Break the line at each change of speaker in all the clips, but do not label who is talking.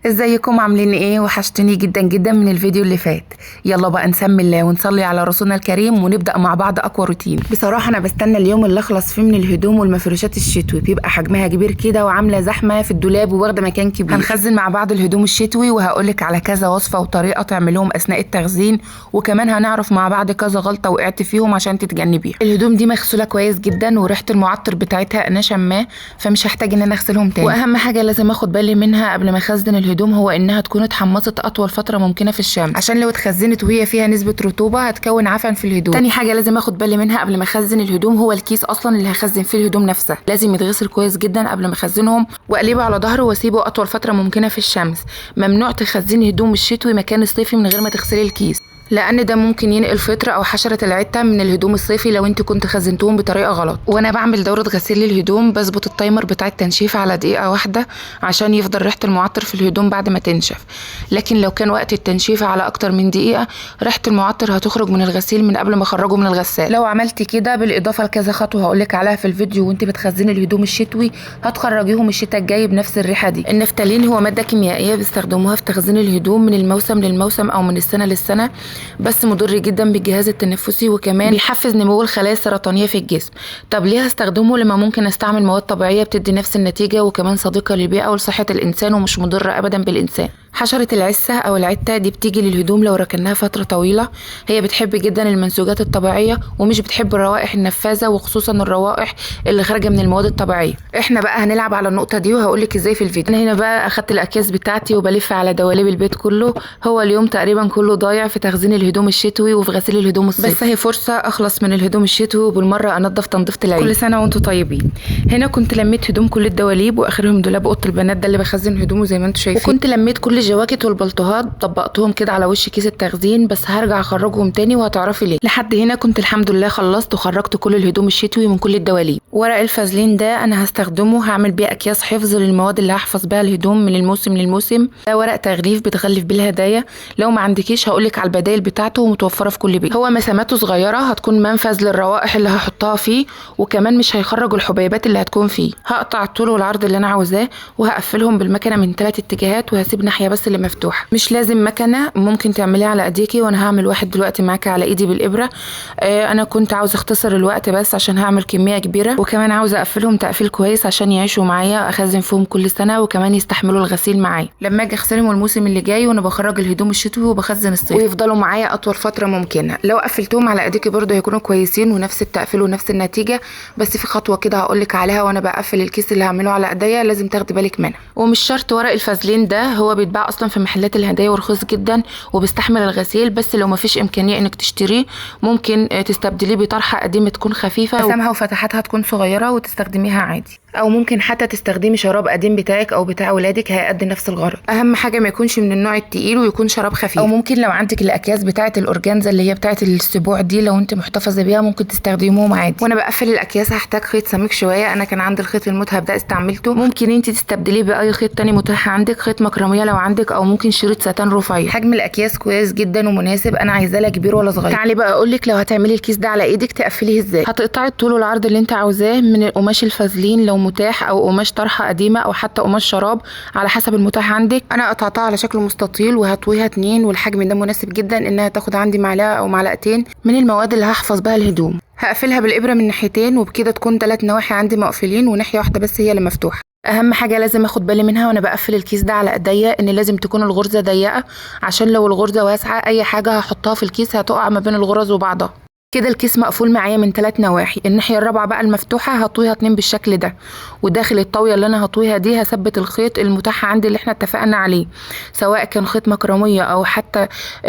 ازيكم عاملين ايه؟ وحشتني جدا جدا من الفيديو اللي فات. يلا بقى نسمي الله ونصلي على رسولنا الكريم ونبدأ مع بعض اقوى روتين. بصراحة انا بستنى اليوم اللي اخلص فيه من الهدوم والمفروشات الشتوي، بيبقى حجمها كبير كده وعاملة زحمة في الدولاب وواخدة مكان كبير. هنخزن مع بعض الهدوم الشتوي وهقولك على كذا وصفة وطريقة تعملوهم اثناء التخزين، وكمان هنعرف مع بعض كذا غلطة وقعت فيهم عشان تتجنبيها. الهدوم دي مغسولة كويس جدا وريحة المعطر بتاعتها انا شماه، فمش هحتاج ان انا اغسلهم تاني. واهم حاجة لازم اخد بالي منها قبل ما اخزن الهدوم هو انها تكون اتحمصت اطول فتره ممكنه في الشمس، عشان لو اتخزنت وهي فيها نسبه رطوبه هتكون عفن في الهدوم. تاني حاجه لازم اخد بالي منها قبل ما اخزن الهدوم هو الكيس اصلا اللي هخزن فيه الهدوم نفسها، لازم يتغسل كويس جدا قبل ما اخزنهم، واقلبه على ظهره واسيبه اطول فتره ممكنه في الشمس. ممنوع تخزني هدوم الشتوي مكان الصيفي من غير ما تغسلي الكيس، لان ده ممكن ينقل فطر او حشره العته من الهدوم الصيفي لو انت كنت خزنتهم بطريقه غلط. وانا بعمل دوره غسيل للهدوم بظبط التايمر بتاع التنشيف على دقيقه واحده عشان يفضل ريحه المعطر في الهدوم بعد ما تنشف، لكن لو كان وقت التنشيف على اكتر من دقيقه ريحه المعطر هتخرج من الغسيل من قبل ما اخرجه من الغسال. لو عملتي كده بالاضافه لكذا خطوه هقولك عليها في الفيديو وانت بتخزني الهدوم الشتوي هتخرجيهم الشتاء الجاي بنفس الريحه دي. النفتالين هو ماده كيميائيه بيستخدموها في تخزين الهدوم من الموسم للموسم او من السنه للسنه، بس مضر جدا بالجهاز التنفسي وكمان بيحفز نمو الخلايا السرطانيه في الجسم. طب ليه هستخدمه لما ممكن استعمل مواد طبيعيه بتدي نفس النتيجه وكمان صديقه للبيئه ولصحه الانسان ومش مضره ابدا بالانسان؟ حشرة العسة أو العتة دي بتيجي للهدوم لو ركناها فترة طويلة، هي بتحب جدا المنسوجات الطبيعية ومش بتحب الروائح النفاذة وخصوصا الروائح اللي خارجة من المواد الطبيعية. احنا بقى هنلعب على النقطة دي وهقولك ازاي في الفيديو. انا هنا بقى اخدت الأكياس بتاعتي وبلف على دواليب البيت كله، هو اليوم تقريبا كله ضايع في تخزين الهدوم الشتوي وفي غسيل الهدوم الصيفي، بس هي فرصة اخلص من الهدوم الشتوي وبالمرة انضف تنظيفة العيد. كل سنة وانتم طيبين. هنا كنت لميت هدوم كل الدواليب واخرهم دولاب اوضة البنات ده اللي بخزن هدومه زي ما انتم شايفين، وكنت لميت كل الجواكت والبلطوهات طبقتهم كده على وش كيس التخزين، بس هرجع اخرجهم تاني وهتعرفي ليه. لحد هنا كنت الحمد لله خلصت وخرجت كل الهدوم الشتوي من كل الدواليب. ورق الفازلين ده انا هستخدمه، هعمل بيه اكياس حفظ للمواد اللي هحفظ بيها الهدوم من الموسم للموسم. ده ورق تغليف بتغلف بيه الهدايا، لو ما عندكيش هقولك على البدائل بتاعته ومتوفره في كل بيت. هو مساماته صغيره هتكون منفذ للروائح اللي هحطها فيه، وكمان مش هيخرج الحبيبات اللي هتكون فيه. هقطع الطول والعرض اللي انا عاوزاه وهقفلهم بالمكنه من 3 اتجاهات وهسيب ناحيه بس اللي مفتوحه. مش لازم مكنه، ممكن تعمليها على ايديكي، وانا هعمل واحد دلوقتي معاكي على ايدي بالابره. انا كنت عاوزه اختصر الوقت بس عشان هعمل كميه كبيره، وكمان عاوزه اقفلهم تقفيل كويس عشان يعيشوا معايا اخزن فيهم كل سنه وكمان يستحملوا الغسيل معايا لما اجي اغسلهم الموسم اللي جاي وانا بخرج الهدوم الشتوي وبخزن الصيف، ويفضلوا معايا اطول فتره ممكنه. لو قفلتهم على ايديكي برده هيكونوا كويسين ونفس التقفيل ونفس النتيجه، بس في خطوه كده هقولك عليها وانا بقفل الكيس اللي هعمله على ايديا لازم تاخدي بالك منها. ومش شرط ورق الفازلين ده، هو بيتباع اصلا في محلات الهدايا ورخيص جدا وبيستحمل الغسيل، بس لو مفيش امكانيه انك تشتريه ممكن تستبدليه بطرحه قديمه تكون خفيفه مسامها وفتحاتها تكون صغيره وتستخدميها عادي، او ممكن حتى تستخدمي شراب قديم بتاعك او بتاع ولادك هيأدي نفس الغرض. اهم حاجه ما يكونش من النوع التقيل ويكون شراب خفيف، او ممكن لو عندك الاكياس بتاعه الاورجانزا اللي هي بتاعه السبوع دي لو انت محتفظه بيها ممكن تستخدميهم عادي. وانا بقفل الاكياس هحتاج خيط سميك شويه، انا كان عندي الخيط المذهب ده استعملته، ممكن انت تستبدليه باي خيط تاني متاح عندك، خيط مكرميه لو عندك، او ممكن شريط ستان رفيع. حجم الاكياس كويس جدا ومناسب، انا عايزاه لا كبير ولا صغير. تعالي بقى اقول لك لو هتعملي الكيس ده على ايدك تقفليه ازاي. هتقطعي الطول والعرض اللي انت عاوزاه من القماش الفازلين لو متاح، او قماش طرحه قديمه، او حتى قماش شراب على حسب المتاح عندك. انا قطعتها على شكل مستطيل وهطويها 2، والحجم ده مناسب جدا انها تاخد عندي معلقه او معلقتين من المواد اللي هحفظ بها الهدوم. هقفلها بالابره من ناحيتين وبكده تكون 3 نواحي عندي مقفلين وناحيه واحده بس هي اللي مفتوحه. اهم حاجه لازم اخد بالي منها وانا بقفل الكيس ده على ايديا ان لازم تكون الغرزه ضيقه، عشان لو الغرزه واسعه اي حاجه هحطها في الكيس هتقع ما بين الغرز وبعضها. كده الكيس مقفول معايا من 3 نواحي، الناحيه الرابعه بقى المفتوحه هطويها 2 بالشكل ده، وداخل الطاويه اللي انا هطويها دي هثبت الخيط المتاح عندي اللي احنا اتفقنا عليه، سواء كان خيط مكرميه او حتى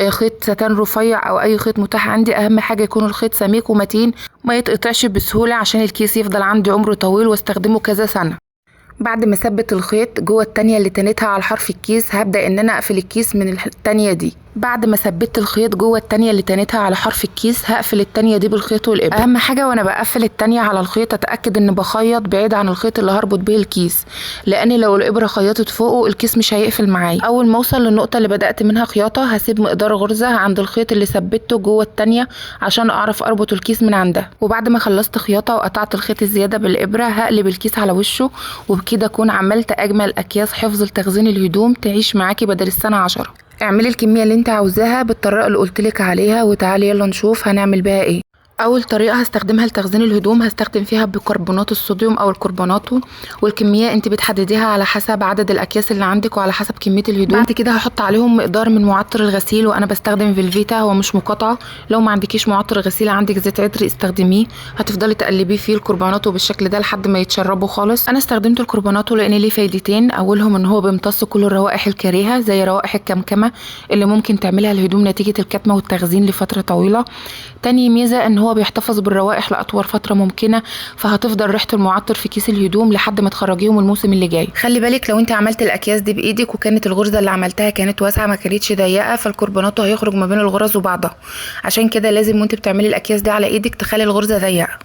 خيط ستان رفيع او اي خيط متاح عندي. اهم حاجه يكون الخيط سميك ومتين ما يتقطعش بسهوله عشان الكيس يفضل عندي عمره طويل واستخدمه كذا سنه. بعد ما اثبت الخيط جوه التانية اللي تنتها على حرف الكيس هبدأ ان انا اقفل الكيس من التانية دي بعد ما ثبت الخيط جوه التانية اللي تانيتها على حرف الكيس، هقفل التانية دي بالخيط والابره. اهم حاجه وانا بقفل التانية على الخيط اتاكد ان بخيط بعيد عن الخيط اللي هربط بيه الكيس، لان لو الابره خيطت فوقه الكيس مش هيقفل معايا. اول ما اوصل للنقطه اللي بدات منها خياطه هسيب مقدار غرزه عند الخيط اللي ثبته جوه التانية عشان اعرف اربط الكيس من عندها. وبعد ما خلصت خياطه وقطعت الخيط الزياده بالابره هقلب الكيس على وشه، وبكده اكون عملت اجمل اكياس حفظ لتخزين الهدوم تعيش معاكي بدل السنه 10. اعملي الكميه اللي انت عاوزاها بالطريقه اللي قلتلك عليها، وتعالي يلا نشوف هنعمل بيها ايه. اول طريقه هستخدمها لتخزين الهدوم هستخدم فيها بيكربونات الصوديوم او الكربوناتو، والكميه انت بتحدديها على حسب عدد الاكياس اللي عندك وعلى حسب كميه الهدوم. بعد كده هحط عليهم مقدار من معطر الغسيل، وانا بستخدم فيلفيتا، هو مش مقاطعه. لو ما عندكيش معطر غسيل عندك زيت عطر استخدميه، هتفضلي تقلبيه فيه الكربوناتو بالشكل ده لحد ما يتشربوا خالص. انا استخدمت الكربوناتو لان ليه فايدتين، اولهم ان هو بيمتص كل الروائح الكريهه زي روائح الكمكمه اللي ممكن تعملها الهدوم نتيجه الكتمه والتخزين لفتره طويله. تاني ميزه ان هو بيحتفظ بالروائح لاطول فتره ممكنه، فهتفضل ريحه المعطر في كيس الهدوم لحد ما تخرجيهم الموسم اللي جاي. خلي بالك لو انت عملت الاكياس دي بايدك وكانت الغرزه اللي عملتها كانت واسعه ما كانتش ضيقه، فالكربوناتو هيخرج ما بين الغرز وبعضها. عشان كده لازم وانت بتعملي الاكياس دي على ايدك تخلي الغرزه ضيقه،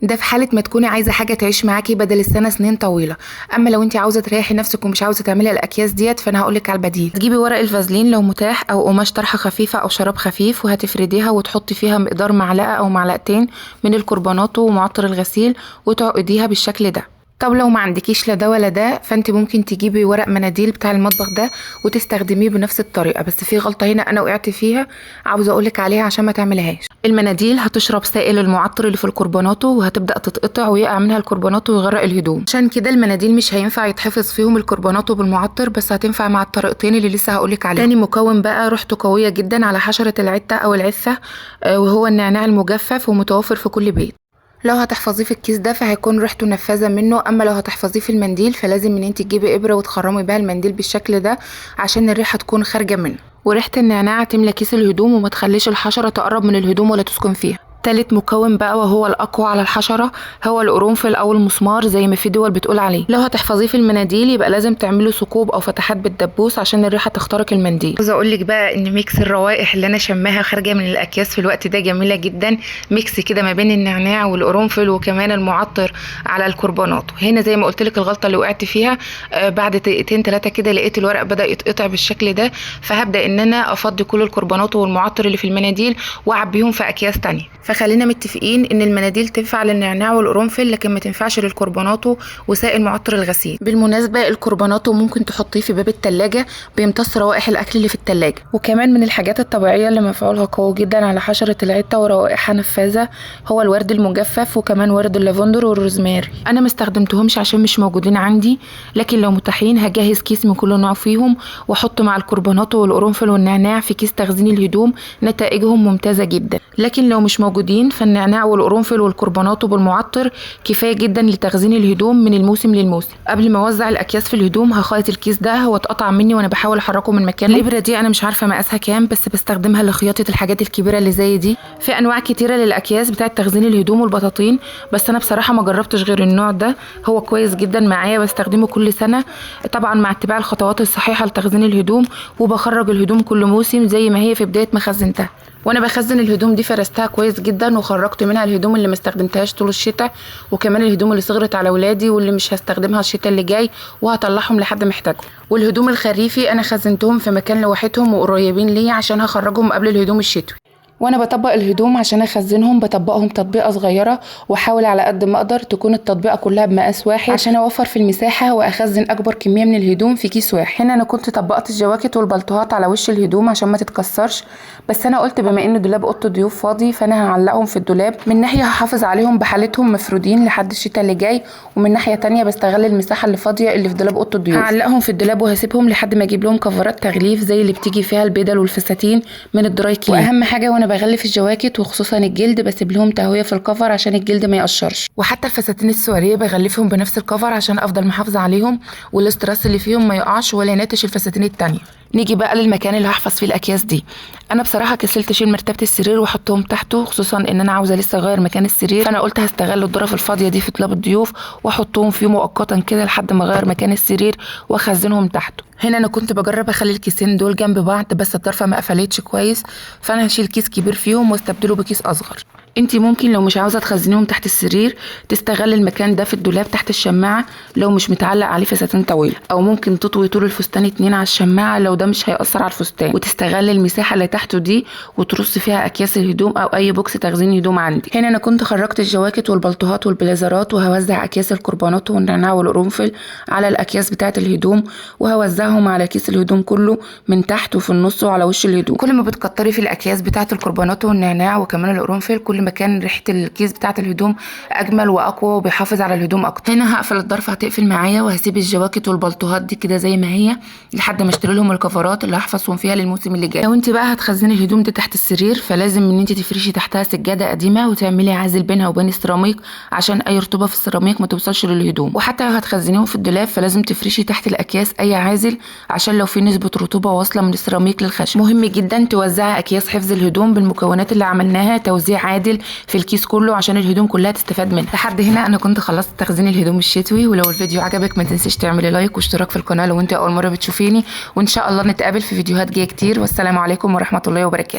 ده في حاله ما تكوني عايزه حاجه تعيش معاكي بدل السنه سنين طويله. اما لو انت عاوزه تريحي نفسك ومش عاوزه تعملي الاكياس ديت، فانا هقولك على البديل. تجيبي ورق الفازلين لو متاح، او قماش طرحه خفيفه او شراب خفيف، وهتفرديها وتحطي فيها مقدار معلقه او معلقتين من الكربوناتو ومعطر الغسيل وتعقديها بالشكل ده. طب لو ما عندكيش لا ده ولا ده، فانت ممكن تجيبي ورق مناديل بتاع المطبخ ده وتستخدميه بنفس الطريقه. بس في غلطه هنا انا وقعت فيها عاوزه اقولك عليها عشان ما تعملهاش. المناديل هتشرب سائل المعطر اللي في الكربوناتو وهتبدا تتقطع ويقع منها الكربوناتو ويغرق الهدوم. عشان كده المناديل مش هينفع يتحفظ فيهم الكربوناتو بالمعطر، بس هتنفع مع الطريقتين اللي لسه هقولك عليهم. تاني مكون بقى ريحته قويه جدا على حشره العته او العثه، وهو النعناع المجفف، ومتوفر في كل بيت. لو هتحفظيه في الكيس ده فهيكون ريحته نفاذه منه، اما لو هتحفظيه في المنديل فلازم ان انت تجيبي ابره وتخرمي بيها المنديل بالشكل ده عشان الريحه تكون خارجه منه، وريحه النعناع تملى كيس الهدوم وما تخليش الحشره تقرب من الهدوم ولا تسكن فيها. تالت مكون بقى وهو الاقوى على الحشره هو القرنفل او المسمار زي ما في دول بتقول عليه. لو هتحفظيه في المناديل يبقى لازم تعملوا ثقوب او فتحات بالدبوس عشان الريحه تخترق المنديل. عاوزه اقول لك بقى ان ميكس الروائح اللي انا شماها خارجه من الاكياس في الوقت ده جميله جدا، ميكس كده ما بين النعناع والقرنفل وكمان المعطر على الكربوناتو. هنا زي ما قلت لك الغلطه اللي وقعت فيها، بعد دقيقتين 3 كده لقيت الورق بدا يتقطع بالشكل ده، فهبدا ان انا افضي كل الكربوناتو والمعطر اللي في المناديل واعبيهم في اكياس تانية. فخلينا متفقين ان المناديل تنفع للنعناع والقرنفل لكن ما تنفعش للكربوناتو وسائل معطر الغسيل. بالمناسبه الكربوناتو ممكن تحطيه في باب التلاجة، بيمتص روائح الاكل اللي في التلاجة. وكمان من الحاجات الطبيعيه اللي مفعولها قوي جدا على حشره العته وروائحها نفاذه هو الورد المجفف، وكمان ورد اللافندر والروزماري. انا ما استخدمتهمش عشان مش موجودين عندي، لكن لو متاحين هجهز كيس من كل نوع فيهم واحط مع الكربوناتو والقرنفل والنعناع في كيس تخزين الهدوم، نتائجهم ممتازه جدا. لكن لو مش موجودين فالنعناع والقرنفل والكربوناتو بالمعطر كفايه جدا لتخزين الهدوم من الموسم للموسم. قبل ما اوزع الاكياس في الهدوم هخيط الكيس ده، هو اتقطع مني وانا بحاول احركه من مكانه. الابره دي انا مش عارفه مقاسها كام، بس بستخدمها لخياطه الحاجات الكبيره اللي زي دي. في انواع كتيره للاكياس بتاعه تخزين الهدوم والبطاطين، بس انا بصراحه ما جربتش غير النوع ده، هو كويس جدا معايا، بستخدمه كل سنه طبعا مع اتباع الخطوات الصحيحه لتخزين الهدوم، وبخرج الهدوم كل موسم زي ما هي في بدايه ما خزنتها. وانا بخزن الهدوم دي فرستها كويس جدا وخرجت منها الهدوم اللي ما استخدمتهاش طول الشتاء، وكمان الهدوم اللي صغرت على ولادي واللي مش هستخدمها الشتاء اللي جاي وهطلعهم لحد محتاجهم. والهدوم الخريفي انا خزنتهم في مكان لوحدهم وقريبين ليا عشان هخرجهم قبل الهدوم الشتوي. وانا بطبق الهدوم عشان اخزنهم بطبقهم تطبيقه صغيره، واحاول على قد ما اقدر تكون التطبيقه كلها بمقاس واحد عشان اوفر في المساحه واخزن اكبر كميه من الهدوم في كيس واحد. هنا انا كنت طبقت الجواكت والبلطوهات على وش الهدوم عشان ما تتكسرش، بس انا قلت بما ان دولاب اوضه الضيوف فاضي فانا هعلقهم في الدولاب. من ناحيه هحافظ عليهم بحالتهم مفرودين لحد الشتاء اللي جاي، ومن ناحيه تانية بستغل المساحه اللي فاضيه اللي في دولاب اوضه الضيوف. هعلقهم في الدولاب وهسيبهم لحد ما اجيب لهم كفرات تغليف زي اللي بتيجي فيها البدل والفساتين من الدراي كلين. واهم حاجه وانا بغلف الجواكت وخصوصا الجلد بسيب لهم تهويه في الكفر عشان الجلد ما يقشرش، وحتى الفساتين السواريه بغلفهم بنفس الكفر عشان افضل محافظه عليهم والاستراس اللي فيهم ما يقعش ولا يناتش الفساتين التانية. نيجي بقى للمكان اللي هحفظ فيه الاكياس دي. انا بصراحه كسلت اشيل مرتبه السرير واحطهم تحته، خصوصا ان انا عاوزه لسه اغير مكان السرير، فانا قلت هستغل الظرف الفاضيه دي في طلاب الضيوف واحطهم فيه مؤقتا كده لحد ما اغير مكان السرير واخزنهم تحته. هنا انا كنت بجرب اخلي الكيسين دول جنب بعض، بس الطرفه ما قفلتش كويس، فانا هشيل كيس كبير فيهم واستبدله بكيس اصغر. انتي ممكن لو مش عاوزه تخزنيهم تحت السرير تستغل المكان ده في الدولاب تحت الشماعه لو مش متعلق عليه فساتين طويله، او ممكن تطوي طول الفستان 2 على الشماعه لو ده مش هيأثر على الفستان، وتستغل المساحه اللي تحته دي وترص فيها اكياس الهدوم او اي بوكس تخزين هدوم عندك. هنا انا كنت خرجت الجواكت والبلطوهات والبليزرات، وهوزع اكياس الكربونات والنعناع والقرنفل على الاكياس بتاعه الهدوم، وهوزعهم على كيس الهدوم كله من تحت وفي النص وعلى وش الهدوم. كل ما بتكتري في الاكياس بتاعه الكربونات والنعناع وكمان القرنفل كل ما كان ريحه الكيس بتاعه الهدوم اجمل واقوى وبيحافظ على الهدوم اكتر. هنا هقفل الضرفه هتقفل معايا، وهسيب الجواكت والبلطوهات دي كده زي ما هي لحد ما اشتري لهم الكفرات اللي هحفظهم فيها للموسم اللي جاي. لو انت بقى هتخزني الهدوم دي تحت السرير فلازم ان انت تفرشي تحتها سجاده قديمه وتعملي عازل بينها وبين السيراميك عشان اي رطوبه في السيراميك ما توصلش للهدوم. وحتى لو هتخزنيهم في الدولاب فلازم تفرشي تحت الاكياس اي عازل عشان لو في نسبه رطوبه واصله من السيراميك للخشب. مهم جدا توزعي اكياس حفظ الهدوم بالمكونات اللي عملناها توزيع عادل في الكيس كله عشان الهدوم كلها تستفاد منها. لحد هنا انا كنت خلصت تخزين الهدوم الشتوي، ولو الفيديو عجبك ما تنسيش تعملي لايك واشتراك في القناه لو انت اول مره بتشوفيني، وان شاء الله نتقابل في فيديوهات جايه كتير، والسلام عليكم ورحمه الله وبركاته.